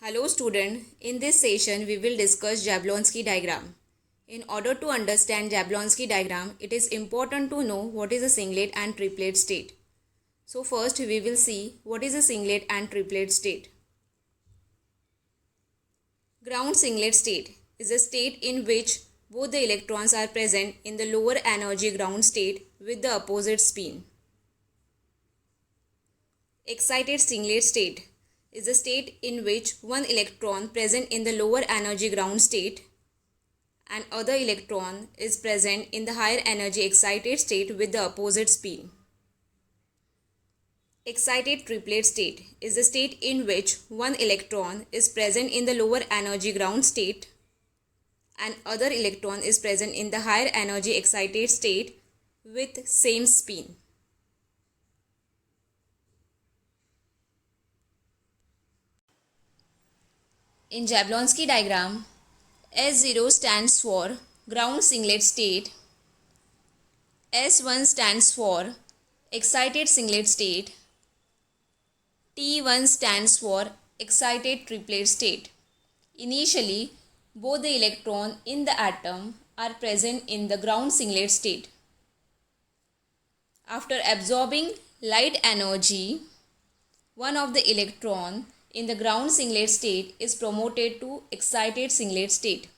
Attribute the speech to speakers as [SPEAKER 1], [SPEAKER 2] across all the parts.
[SPEAKER 1] Hello student, in this session we will discuss Jablonski diagram. In order to understand Jablonski diagram, it is important to know what is a singlet and triplet state. So first we will see what is a singlet and triplet state. Ground singlet state is a state in which both the electrons are present in the lower energy ground state with the opposite spin. Excited singlet state is a state in which one electron present in the lower energy ground state and other electron is present in the higher energy excited state with the opposite spin. Excited triplet state is the state in which one electron is present in the lower energy ground state and other electron is present in the higher energy excited state with same spin. In Jablonski diagram, S0 stands for ground singlet state, S1 stands for excited singlet state, T1 stands for excited triplet state. Initially, both the electrons in the atom are present in the ground singlet state. After absorbing light energy, one of the electrons in the ground singlet state is promoted to excited singlet state.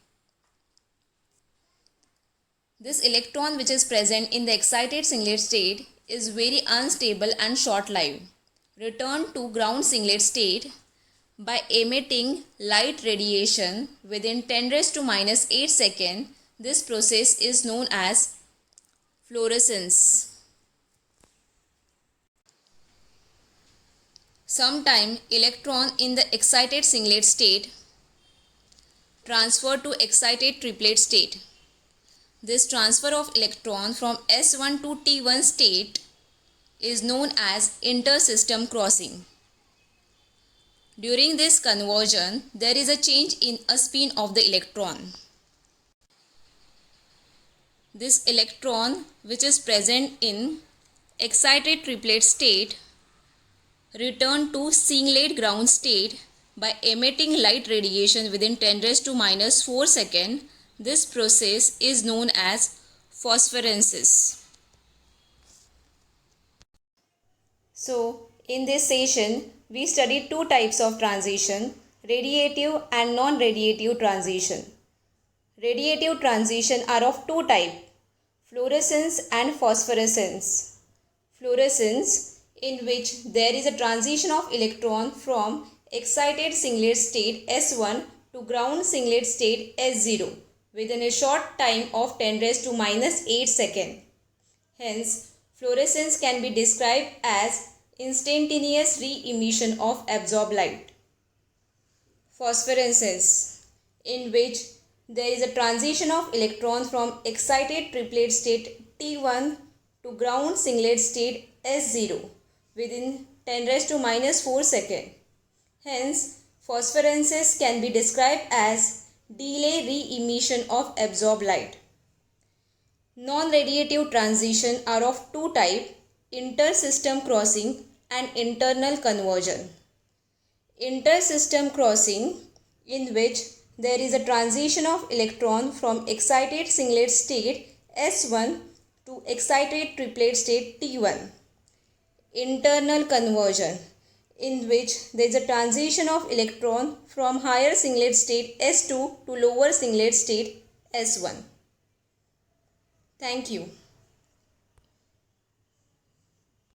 [SPEAKER 1] This electron which is present in the excited singlet state is very unstable and short-lived. Return to ground singlet state by emitting light radiation within 10⁻⁸ seconds. This process is known as fluorescence. Sometime electron in the excited singlet state transfer to excited triplet state. This transfer of electron from S1 to T1 state is known as inter-system crossing. During this conversion, there is a change in a spin of the electron. This electron which is present in excited triplet state return to singlet ground state by emitting light radiation within 10⁻⁴ seconds. This process is known as phosphorescence. So, in this session, we studied two types of transition, radiative and non-radiative transition. Radiative transition are of two types, fluorescence and phosphorescence. Fluorescence, in which there is a transition of electron from excited singlet state S1 to ground singlet state S0 within a short time of 10⁻⁸ seconds. Hence, fluorescence can be described as instantaneous re-emission of absorbed light. Phosphorescence, in which there is a transition of electrons from excited triplet state T1 to ground singlet state S0 within 10⁻⁴ seconds. Hence, phosphorescence can be described as delay re-emission of absorbed light. Non-radiative transition are of two types, inter-system crossing and internal conversion. Inter-system crossing, in which there is a transition of electron from excited singlet state S1 to excited triplet state T1. Internal conversion, in which there is a transition of electron from higher singlet state S2 to lower singlet state S1. Thank you.